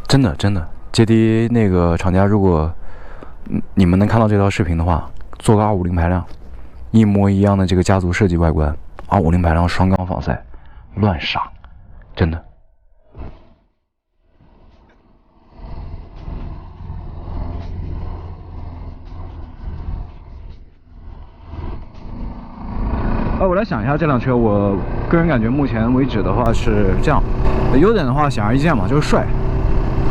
真的真的，杰迪那个厂家，如果你们能看到这条视频的话，做个250排量，一模一样的这个家族设计外观，250排量双缸防晒，乱杀，真的。我来想一下这辆车，我个人感觉目前为止的话是这样，优点的话显而易见嘛，就是帅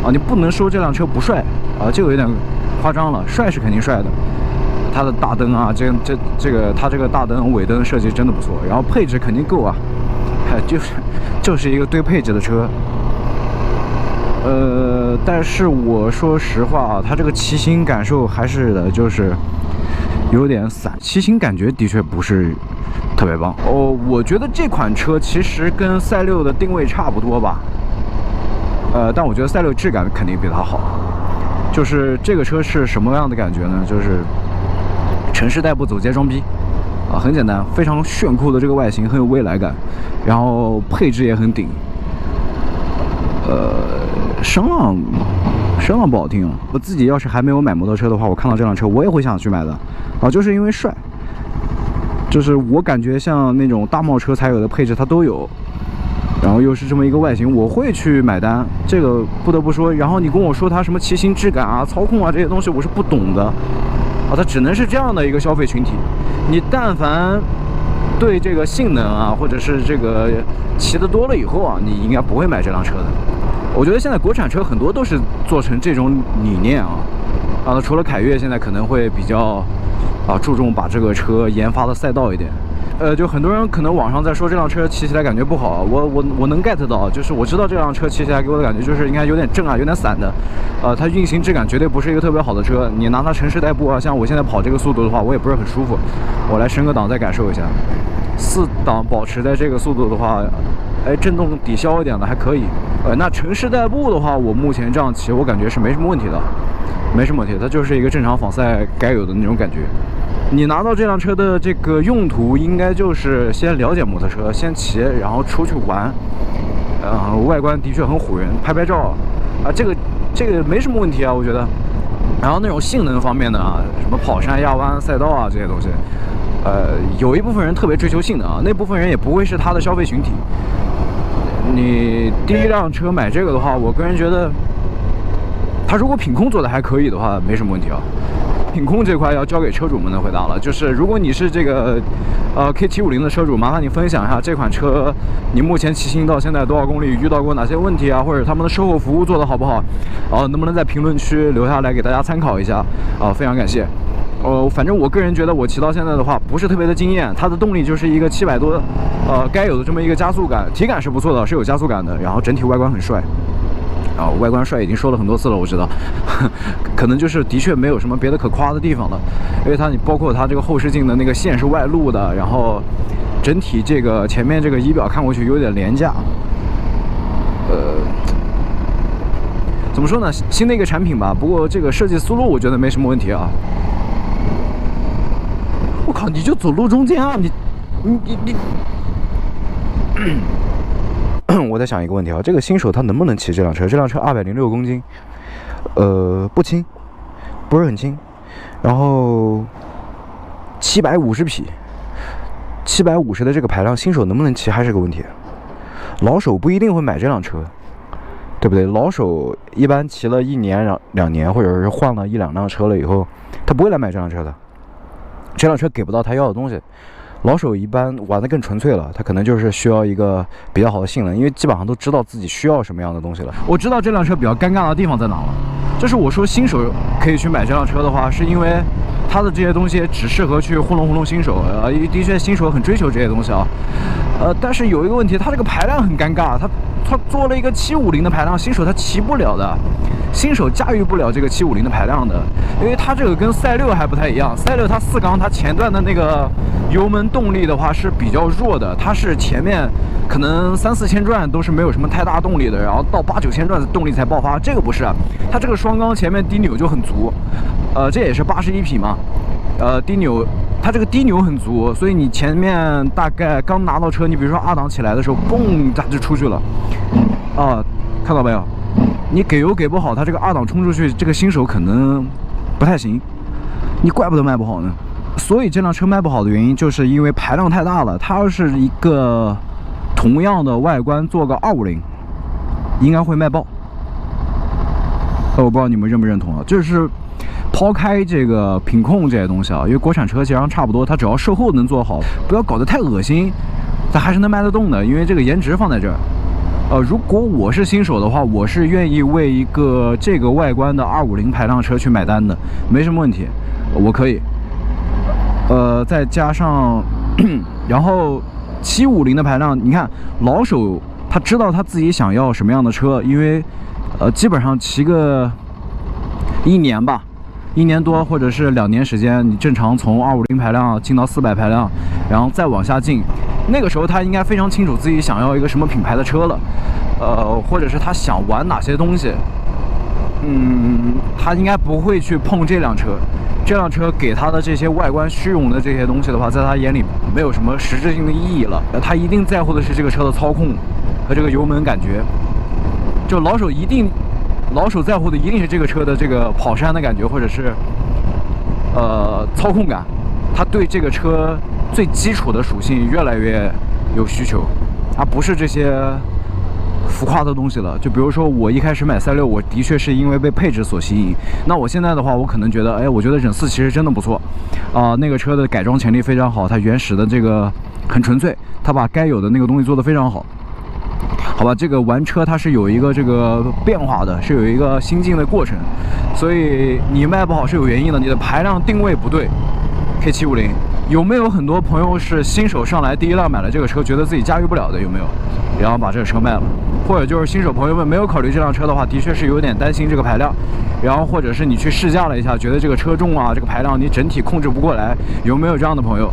你不能说这辆车不帅这个有点夸张了，帅是肯定帅的。它的大灯它这个大灯尾灯设计真的不错，然后配置肯定够就是一个堆配置的车。但是我说实话它这个骑行感受还是的，就是有点散，骑行感觉的确不是特别棒我觉得这款车其实跟赛6的定位差不多吧，但我觉得赛6质感肯定比它好。就是这个车是什么样的感觉呢？就是城市代步走街装逼很简单，非常炫酷的这个外形，很有未来感，然后配置也很顶。声浪不好听我自己要是还没有买摩托车的话，我看到这辆车我也会想去买的就是因为帅。就是我感觉像那种大贸车才有的配置它都有，然后又是这么一个外形，我会去买单，这个不得不说。然后你跟我说它什么骑行质感操控这些东西我是不懂的它只能是这样的一个消费群体。你但凡对这个性能或者是这个骑得多了以后你应该不会买这辆车的。我觉得现在国产车很多都是做成这种理念除了凯越现在可能会比较注重把这个车研发的赛道一点。就很多人可能网上在说这辆车骑起来感觉不好，我能 get 到，就是我知道这辆车骑起来给我的感觉就是应该有点正有点散的，它运行质感绝对不是一个特别好的车。你拿它城市代步像我现在跑这个速度的话，我也不是很舒服。我来升个档再感受一下，4档保持在这个速度的话，震动抵消一点的还可以。那城市代步的话，我目前这样骑，我感觉是没什么问题的，没什么问题，它就是一个正常仿赛该有的那种感觉。你拿到这辆车的这个用途，应该就是先了解摩托车，先骑，然后出去玩。外观的确很唬人，拍照这个没什么问题我觉得。然后那种性能方面的什么跑山、压弯、赛道这些东西，有一部分人特别追求性能那部分人也不会是他的消费群体。你第一辆车买这个的话，我个人觉得，他如果品控做的还可以的话，没什么问题品控这块要交给车主们的回答了。就是如果你是这个K750的车主，麻烦你分享一下这款车你目前骑行到现在多少公里，遇到过哪些问题或者他们的售后服务做得好不好能不能在评论区留下来给大家参考一下非常感谢。反正我个人觉得我骑到现在的话不是特别的惊艳，它的动力就是一个700多该有的这么一个加速感，体感是不错的，是有加速感的，然后整体外观很帅外观帅已经说了很多次了，我知道可能就是的确没有什么别的可夸的地方了，因为你包括它这个后视镜的那个线是外露的，然后整体这个前面这个仪表看过去有点廉价。怎么说呢，新的一个产品吧，不过这个设计思路我觉得没什么问题我靠，你就走路中间你我在想一个问题这个新手他能不能骑这辆车？这辆车206公斤，不轻，不是很轻，然后750匹，750的这个排量，新手能不能骑还是个问题。老手不一定会买这辆车，对不对？老手一般骑了1年、2年，或者是换了1、2辆车了以后，他不会来买这辆车的。这辆车给不到他要的东西。老手一般玩的更纯粹了，他可能就是需要一个比较好的性能，因为基本上都知道自己需要什么样的东西了。我知道这辆车比较尴尬的地方在哪了，就是我说新手可以去买这辆车的话，是因为它的这些东西只适合去糊弄新手，的确新手很追求这些东西但是有一个问题，它这个排量很尴尬，它做了一个750的排量，新手他骑不了的。新手驾驭不了这个750的排量的，因为它这个跟赛6还不太一样。赛6它4缸，它前段的那个油门动力的话是比较弱的，它是前面可能3、4千转都是没有什么太大动力的，然后到8、9千转的动力才爆发。这个不是，它这个双缸前面低扭就很足，这也是81匹嘛，低扭。它这个低扭很足，所以你前面大概刚拿到车，你比如说2档起来的时候，嘣，它就出去了，看到没有？你给油给不好，它这个2档冲出去，这个新手可能不太行。你怪不得卖不好呢。所以这辆车卖不好的原因，就是因为排量太大了。它要是一个同样的外观做个250，应该会卖爆。我不知道你们认不认同啊？就是抛开这个品控这些东西啊，因为国产车其实上差不多，它只要售后能做好，不要搞得太恶心，它还是能卖得动的。因为这个颜值放在这儿。如果我是新手的话，我是愿意为一个这个外观的250排量车去买单的，没什么问题，我可以。再加上，然后750的排量，你看老手他知道他自己想要什么样的车，因为基本上骑个1年吧，1年多或者是2年时间，你正常从250排量进到400排量，然后再往下进。那个时候他应该非常清楚自己想要一个什么品牌的车了，或者是他想玩哪些东西，他应该不会去碰这辆车。这辆车给他的这些外观虚荣的这些东西的话，在他眼里没有什么实质性的意义了。他一定在乎的是这个车的操控和这个油门感觉。就老手在乎的一定是这个车的这个跑山的感觉，或者是操控感。他对这个车最基础的属性越来越有需求，而不是这些浮夸的东西了。就比如说我一开始买赛6，我的确是因为被配置所吸引。那我现在的话，我可能觉得，我觉得忍4其实真的不错那个车的改装潜力非常好，它原始的这个很纯粹，它把该有的那个东西做得非常好。好吧，这个玩车它是有一个这个变化的，是有一个心境的过程，所以你卖不好是有原因的，你的排量定位不对。K750有没有很多朋友是新手上来第一辆买了这个车，觉得自己驾驭不了的？有没有？然后把这个车卖了，或者就是新手朋友们没有考虑这辆车的话，的确是有点担心这个排量，然后或者是你去试驾了一下，觉得这个车重啊，这个排量你整体控制不过来，有没有这样的朋友？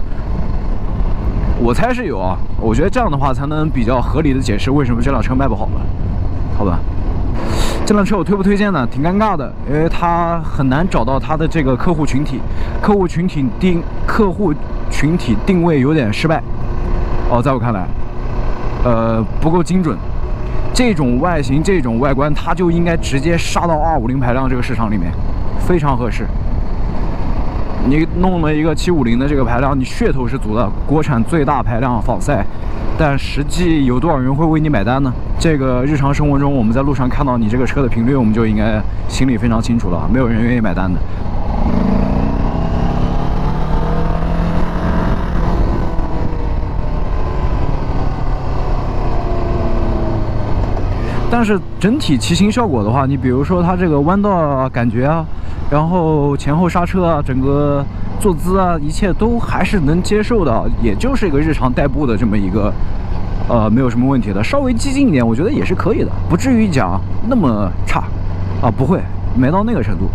我猜是有啊，我觉得这样的话才能比较合理的解释为什么这辆车卖不好了，好吧？这辆车我推不推荐呢？挺尴尬的，因为它很难找到它的这个客户群体，客户群体定位有点失败。在我看来，不够精准。这种外形、这种外观，它就应该直接杀到250排量这个市场里面，非常合适。你弄了一个750的这个排量，你噱头是足的，国产最大排量仿赛，但实际有多少人会为你买单呢？这个日常生活中我们在路上看到你这个车的频率，我们就应该心里非常清楚了，没有人愿意买单的。但是整体骑行效果的话，你比如说它这个弯道感觉啊，然后前后刹车啊，整个坐姿啊，一切都还是能接受的，也就是一个日常代步的这么一个，没有什么问题的。稍微激进一点，我觉得也是可以的，不至于讲那么差啊，不会，没到那个程度。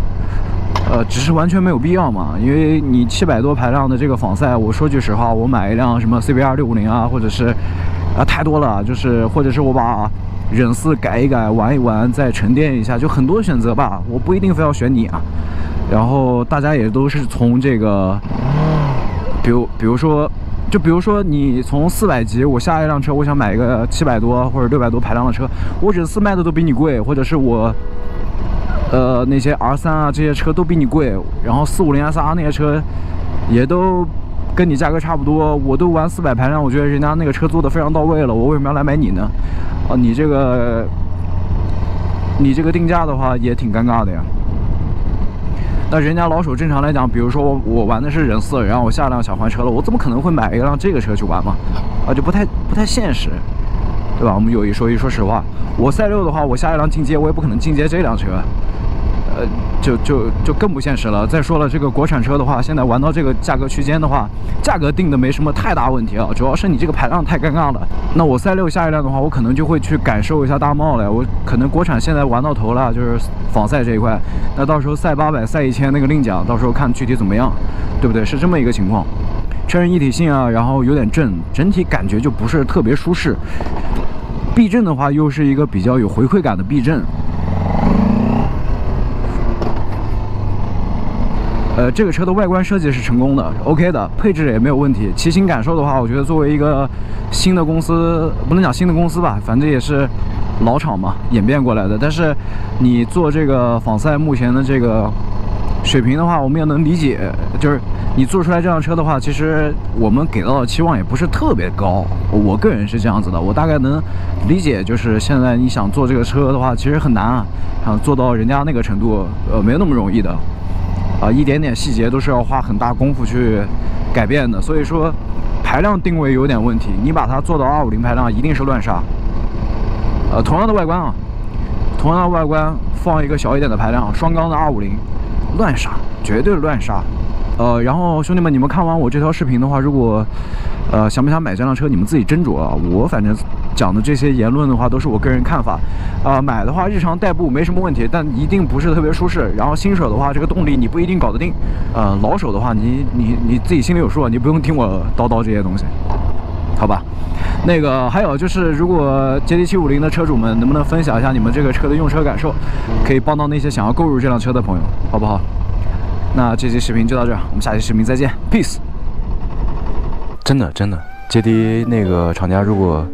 只是完全没有必要嘛，因为你700多排量的这个仿赛，我说句实话，我买一辆什么 CBR 650啊，或者是太多了，就是或者是我把忍4改一改，玩一玩，再沉淀一下，就很多选择吧，我不一定非要选你啊。然后大家也都是从这个，比如说你从400级，我下一辆车，我想买一个700多或者600多排量的车，我忍4卖的都比你贵，或者是我那些 R3啊这些车都比你贵，然后450 SR 那些车也都跟你价格差不多，我都玩400排量，我觉得人家那个车做的非常到位了，我为什么要来买你呢？你这个定价的话也挺尴尬的呀。那人家老手正常来讲，比如说我玩的是忍4，然后我下辆想换车了，我怎么可能会买一辆这个车去玩嘛？就不太现实，对吧？我们有一说一，说实话，我赛6的话，我下一辆进阶，我也不可能进阶这辆车。就更不现实了。再说了，这个国产车的话，现在玩到这个价格区间的话，价格定的没什么太大问题啊，主要是你这个排量太尴尬了。那我赛6下一辆的话，我可能就会去感受一下大贸了。我可能国产现在玩到头了，就是仿赛这一块。那到时候赛800、赛1000那个另讲，到时候看具体怎么样，对不对？是这么一个情况。车身一体性啊，然后有点震，整体感觉就不是特别舒适。避震的话，又是一个比较有回馈感的避震。这个车的外观设计是成功的 ，OK 的，配置也没有问题。骑行感受的话，我觉得作为一个新的公司，不能讲新的公司吧，反正也是老厂嘛演变过来的。但是你做这个仿赛目前的这个水平的话，我们也能理解，就是你做出来这辆车的话，其实我们给到的期望也不是特别高。我个人是这样子的，我大概能理解，就是现在你想做这个车的话，其实很难啊，想做到人家那个程度，没有那么容易的。一点点细节都是要花很大功夫去改变的，所以说排量定位有点问题。你把它做到250排量，一定是乱杀。同样的外观啊，同样的外观放一个小一点的排量，双缸的250，乱杀，绝对乱杀。然后兄弟们，你们看完我这条视频的话，如果想不想买这辆车，你们自己斟酌啊。我反正讲的这些言论的话，都是我个人看法。买的话，日常代步没什么问题，但一定不是特别舒适。然后新手的话，这个动力你不一定搞得定。老手的话，你自己心里有数，你不用听我叨叨这些东西，好吧？那个还有就是，如果捷迪750的车主们能不能分享一下你们这个车的用车感受，可以帮到那些想要购入这辆车的朋友，好不好？那这期视频就到这儿，我们下期视频再见 ，peace。真的，捷迪那个厂家，如果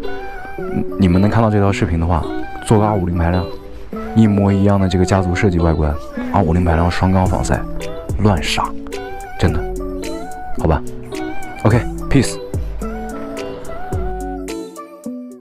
你们能看到这条视频的话，做个250排量，一模一样的这个家族设计外观，250排量双缸仿赛，乱杀，真的，好吧 ？OK，peace。